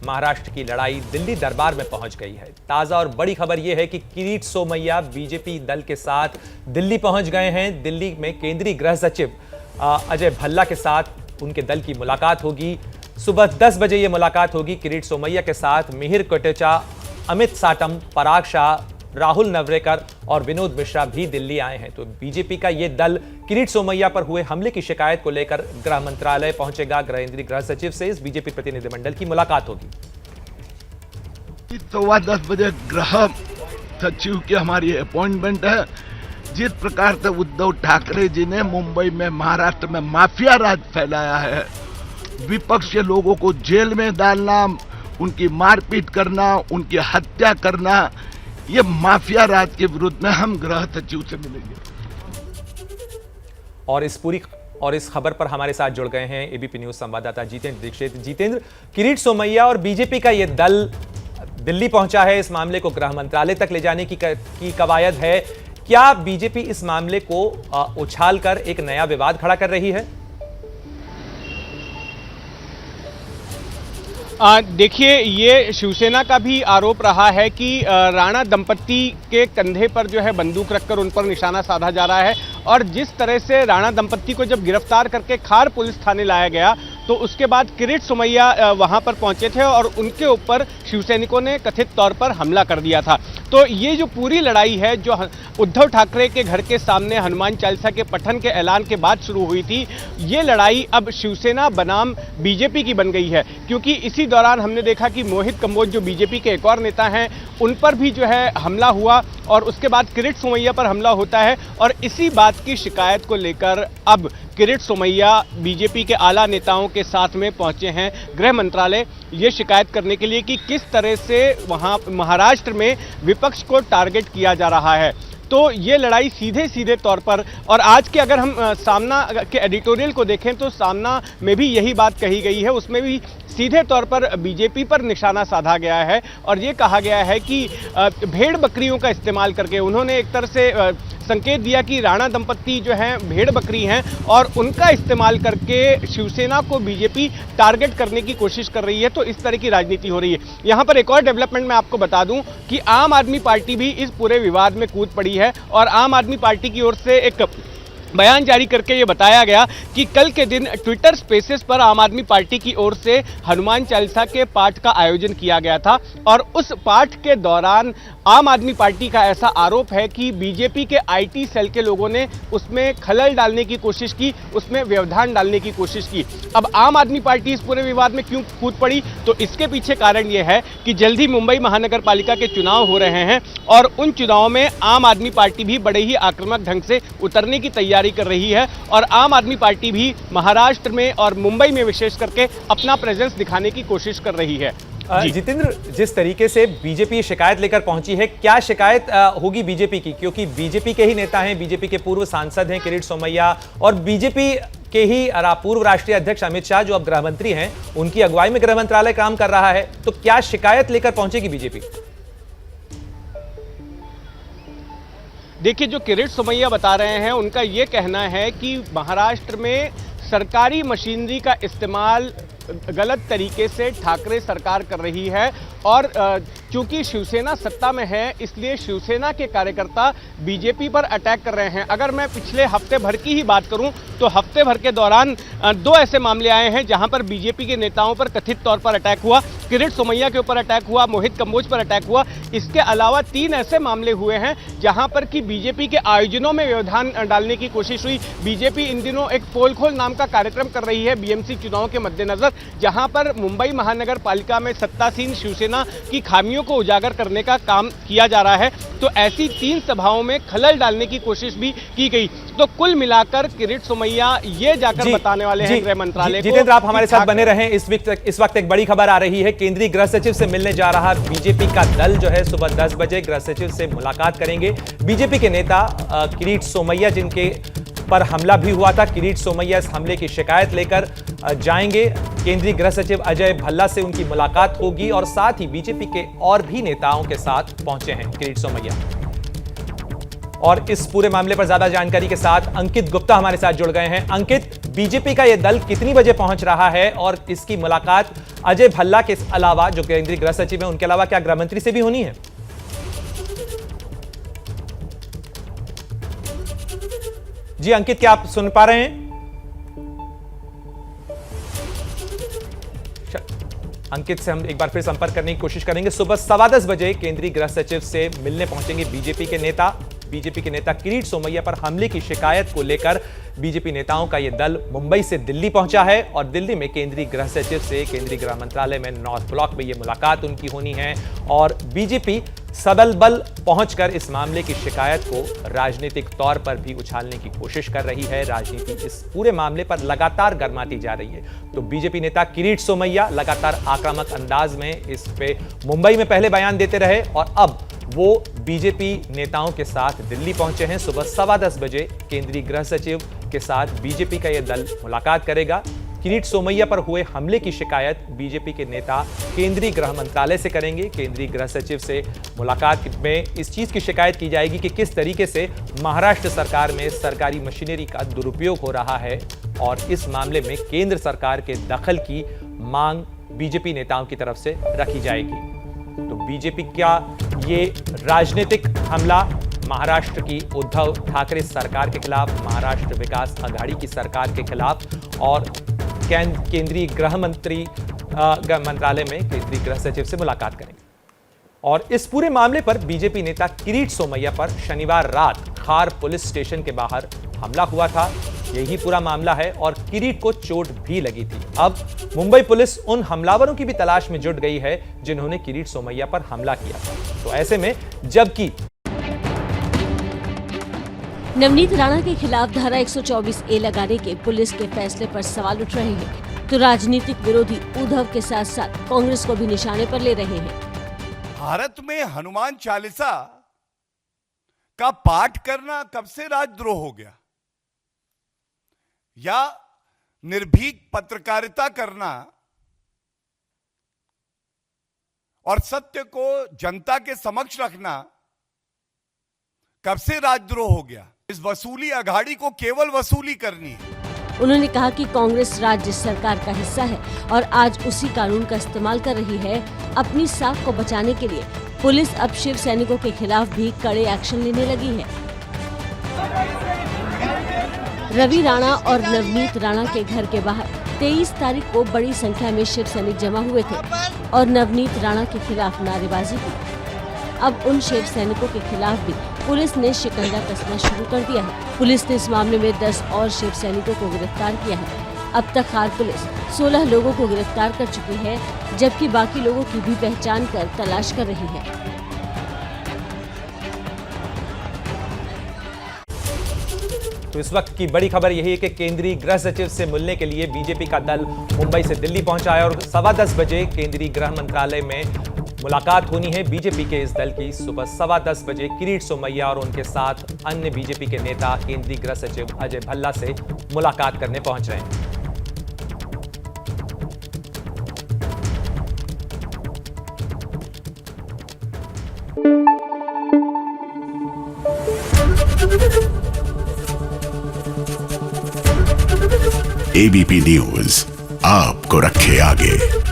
महाराष्ट्र की लड़ाई दिल्ली दरबार में पहुंच गई है। ताजा और बड़ी खबर यह है कि किरीट सोमैया बीजेपी दल के साथ दिल्ली पहुंच गए हैं। दिल्ली में केंद्रीय गृह सचिव अजय भल्ला के साथ उनके दल की मुलाकात होगी। सुबह 10 बजे यह मुलाकात होगी। किरीट सोमैया के साथ मिहिर कोटेचा, अमित साटम, पराग शाह, राहुल नवरेकर और विनोद मिश्रा भी दिल्ली आए हैं। तो बीजेपी का यह दल किरीट सोमैया पर हुए हमले की शिकायत को लेकर गृह मंत्रालय पहुंचेगा। केंद्रीय गृह सचिव से इस बीजेपी प्रतिनिधिमंडल की मुलाकात होगी। 10:15 बजे गृह सचिव की हमारी अपॉइंटमेंट है। जिस प्रकार से उद्धव ठाकरे जी ने मुंबई में, महाराष्ट्र में माफिया राज फैलाया है, विपक्ष के लोगों को जेल में डालना, उनकी मारपीट करना, उनकी हत्या करना, ये माफिया राज के विरुद्ध में हम गृह सचिव से मिलेंगे। और इस खबर पर हमारे साथ जुड़ गए हैं एबीपी न्यूज संवाददाता जितेंद्र दीक्षित। जितेंद्र, किरीट सोमैया और बीजेपी का यह दल दिल्ली पहुंचा है। इस मामले को गृह मंत्रालय तक ले जाने की कवायद है। क्या बीजेपी इस मामले को उछालकर एक नया विवाद खड़ा कर रही है? देखिए, ये शिवसेना का भी आरोप रहा है कि राणा दंपत्ति के कंधे पर जो है बंदूक रखकर उन पर निशाना साधा जा रहा है। और जिस तरह से राणा दंपत्ति को जब गिरफ्तार करके खार पुलिस थाने लाया गया तो उसके बाद किरीट सोमैया वहां पर पहुंचे थे और उनके ऊपर शिवसैनिकों ने कथित तौर पर हमला कर दिया था। तो ये जो पूरी लड़ाई है, जो उद्धव ठाकरे के घर के सामने हनुमान चालीसा के पठन के ऐलान के बाद शुरू हुई थी, ये लड़ाई अब शिवसेना बनाम बीजेपी की बन गई है। क्योंकि इसी दौरान हमने देखा कि मोहित कंबोज जो बीजेपी के एक और नेता हैं, उन पर भी जो है हमला हुआ और उसके बाद किरीट सोमैया पर हमला होता है। और इसी बात की शिकायत को लेकर अब किरीट सोमैया बीजेपी के आला नेताओं के साथ में पहुंचे हैं गृह मंत्रालय, ये शिकायत करने के लिए कि किस तरह से वहां महाराष्ट्र में विपक्ष को टारगेट किया जा रहा है। तो ये लड़ाई सीधे सीधे तौर पर, और आज के अगर हम सामना के एडिटोरियल को देखें तो सामना में भी यही बात कही गई है। उसमें भी सीधे तौर पर बीजेपी पर निशाना साधा गया है और ये कहा गया है कि भेड़ बकरियों का इस्तेमाल करके उन्होंने एक तरह से संकेत दिया कि राणा दंपत्ति जो हैं भेड़ बकरी हैं और उनका इस्तेमाल करके शिवसेना को बीजेपी टारगेट करने की कोशिश कर रही है। तो इस तरह की राजनीति हो रही है। यहाँ पर एक और डेवलपमेंट मैं आपको बता दूं कि आम आदमी पार्टी भी इस पूरे विवाद में कूद पड़ी है और आम आदमी पार्टी की ओर से एक बयान जारी करके ये बताया गया कि कल के दिन ट्विटर स्पेसेस पर आम आदमी पार्टी की ओर से हनुमान चालीसा के पाठ का आयोजन किया गया था और उस पाठ के दौरान आम आदमी पार्टी का ऐसा आरोप है कि बीजेपी के आईटी सेल के लोगों ने उसमें खलल डालने की कोशिश की, उसमें व्यवधान डालने की कोशिश की। अब आम आदमी पार्टी इस पूरे विवाद में क्यों कूद पड़ी, तो इसके पीछे कारण यह है कि जल्दी मुंबई महानगर पालिका के चुनाव हो रहे हैं और उन चुनाव में आम आदमी पार्टी भी बड़े ही आक्रामक ढंग से उतरने की तैयारी कर रही है और आम आदमी पार्टी भी महाराष्ट्र में और मुंबई में विशेष करके अपना प्रेजेंस दिखाने की कोशिश कर रही है। जितेंद्र, जिस तरीके से बीजेपी शिकायत लेकर पहुंची है, क्या शिकायत होगी बीजेपी की? क्योंकि बीजेपी के ही नेता हैं, बीजेपी के पूर्व सांसद हैं किरीट सोमैया और बीजेपी के ही पूर्व राष्ट्रीय अध्यक्ष अमित शाह जो अब गृह मंत्री हैं, उनकी अगुवाई में गृह मंत्रालय काम कर रहा है। तो क्या शिकायत लेकर पहुंचेगी बीजेपी? देखिए, जो किरीट सोमैया बता रहे हैं उनका ये कहना है कि महाराष्ट्र में सरकारी मशीनरी का इस्तेमाल गलत तरीके से ठाकरे सरकार कर रही है और चूंकि शिवसेना सत्ता में है इसलिए शिवसेना के कार्यकर्ता बीजेपी पर अटैक कर रहे हैं। अगर मैं पिछले हफ्ते भर की ही बात करूं तो हफ्ते भर के दौरान 2 ऐसे मामले आए हैं जहां पर बीजेपी के नेताओं पर कथित तौर पर अटैक हुआ। किरीट सोमैया के ऊपर अटैक हुआ, मोहित कंबोज पर अटैक हुआ। इसके अलावा 3 ऐसे मामले हुए हैं जहां पर कि बीजेपी के आयोजनों में व्यवधान डालने की कोशिश हुई। बीजेपी इन दिनों एक पोल खोल नाम का कार्यक्रम कर रही है बीएमसी चुनाव के मद्देनजर, जहां पर मुंबई महानगर पालिका में सत्तासीन शिवसेना की खामियों को उजागर करने का काम किया जा रहा है। तो ऐसी 3 सभाओं में खलल डालने की कोशिश भी की गई। तो कुल मिलाकर किरीट सोमैया ये जाकर बताने वाले हैं गृह मंत्रालय को। जितेंद्र, आप हमारे साथ बने रहें। इस वक्त एक बड़ी खबर आ रही है। केंद्रीय गृह सचिव से मिलने जा रहा बीजेपी का दल जो है सुबह 10 बजे गृह सचिव से मुलाकात करेंगे। बीजेपी के नेता किरीट सोमैया जिनके पर हमला भी हुआ था, किरीट सोमैया इस हमले की शिकायत लेकर जाएंगे। केंद्रीय गृह सचिव अजय भल्ला से उनकी मुलाकात होगी और साथ ही बीजेपी के और भी नेताओं के साथ पहुंचे हैं किरीट सोमैया। और इस पूरे मामले पर ज्यादा जानकारी के साथ अंकित गुप्ता हमारे साथ जुड़ गए हैं। अंकित, बीजेपी का यह दल कितनी बजे पहुंच रहा है और इसकी मुलाकात अजय भल्ला के अलावा, जो केंद्रीय गृह सचिव हैं, उनके अलावा क्या गृह मंत्री से भी होनी है? जी अंकित, क्या आप सुन पा रहे हैं? अंकित से हम एक बार फिर संपर्क करने की कोशिश करेंगे। सुबह 10:15 बजे केंद्रीय गृह सचिव से मिलने पहुंचेंगे बीजेपी के नेता। बीजेपी के नेता किरीट सोमैया पर हमले की शिकायत को लेकर बीजेपी नेताओं का यह दल मुंबई से दिल्ली पहुंचा है और दिल्ली में केंद्रीय गृह सचिव से केंद्रीय गृह मंत्रालय में नॉर्थ ब्लॉक में यह मुलाकात उनकी होनी है और बीजेपी सबल बल पहुंचकर इस मामले की शिकायत को राजनीतिक तौर पर भी उछालने की कोशिश कर रही है। राजनीति इस पूरे मामले पर लगातार गर्माती जा रही है। तो बीजेपी नेता किरीट सोमैया लगातार आक्रामक अंदाज में इस पे मुंबई में पहले बयान देते रहे और अब वो बीजेपी नेताओं के साथ दिल्ली पहुंचे हैं। सुबह 10:15 बजे केंद्रीय गृह सचिव के साथ बीजेपी का यह दल मुलाकात करेगा। किरीट सोमैया पर हुए हमले की शिकायत बीजेपी के नेता केंद्रीय गृह मंत्रालय से करेंगे। केंद्रीय गृह सचिव से मुलाकात में इस चीज की शिकायत की जाएगी कि किस तरीके से महाराष्ट्र सरकार में सरकारी मशीनरी का दुरुपयोग हो रहा है और इस मामले में केंद्र सरकार के दखल की मांग बीजेपी नेताओं की तरफ से रखी जाएगी। तो बीजेपी का ये राजनीतिक हमला महाराष्ट्र की उद्धव ठाकरे सरकार के खिलाफ, महाराष्ट्र विकास अघाड़ी की सरकार के खिलाफ और केंद्रीय गृह मंत्री मंत्रालय में केंद्रीय गृह सचिव से मुलाकात करेंगे। और इस पूरे मामले पर बीजेपी नेता किरीट सोमैया पर शनिवार रात खार पुलिस स्टेशन के बाहर हमला हुआ था। यही पूरा मामला है और किरीट को चोट भी लगी थी। अब मुंबई पुलिस उन हमलावरों की भी तलाश में जुट गई है जिन्होंने किरीट सोमैया पर हमला किया था। तो ऐसे में जबकि नवनीत राणा के खिलाफ धारा 124A लगाने के पुलिस के फैसले पर सवाल उठ रहे हैं तो राजनीतिक विरोधी उद्धव के साथ साथ कांग्रेस को भी निशाने पर ले रहे हैं। भारत में हनुमान चालीसा का पाठ करना कब से राजद्रोह हो गया, या निर्भीक पत्रकारिता करना और सत्य को जनता के समक्ष रखना कब से राजद्रोह हो गया। इस वसूली अघाड़ी को केवल वसूली करनी है। उन्होंने कहा कि कांग्रेस राज्य सरकार का हिस्सा है और आज उसी कानून का इस्तेमाल कर रही है। अपनी साख को बचाने के लिए पुलिस अब शिव सैनिकों के खिलाफ भी कड़े एक्शन लेने लगी है। रवि राणा और नवनीत राणा के घर के बाहर 23 तारीख को बड़ी संख्या में शिव सैनिक जमा हुए थे और नवनीत राणा के खिलाफ नारेबाजी की। अब उन शिव सैनिकों के खिलाफ भी पुलिस ने शिकंजा कसना शुरू कर दिया है। पुलिस ने इस मामले में 10 और शिव सैनिकों को गिरफ्तार किया है। अब तक खार पुलिस 16 लोगों को गिरफ्तार कर चुकी है, जबकि बाकी लोगों की भी पहचान कर तलाश कर रही है। तो इस वक्त की बड़ी खबर यही है कि केंद्रीय गृह सचिव से मिलने के लिए बीजेपी का दल मुंबई से दिल्ली पहुंचा है और 10:15 बजे केंद्रीय गृह मंत्रालय में मुलाकात होनी है बीजेपी के इस दल की। सुबह 10:15 बजे किरीट सोमैया और उनके साथ अन्य बीजेपी के नेता केंद्रीय गृह सचिव अजय भल्ला से मुलाकात करने पहुंच रहे हैं। एबीपी न्यूज आपको रखे आगे।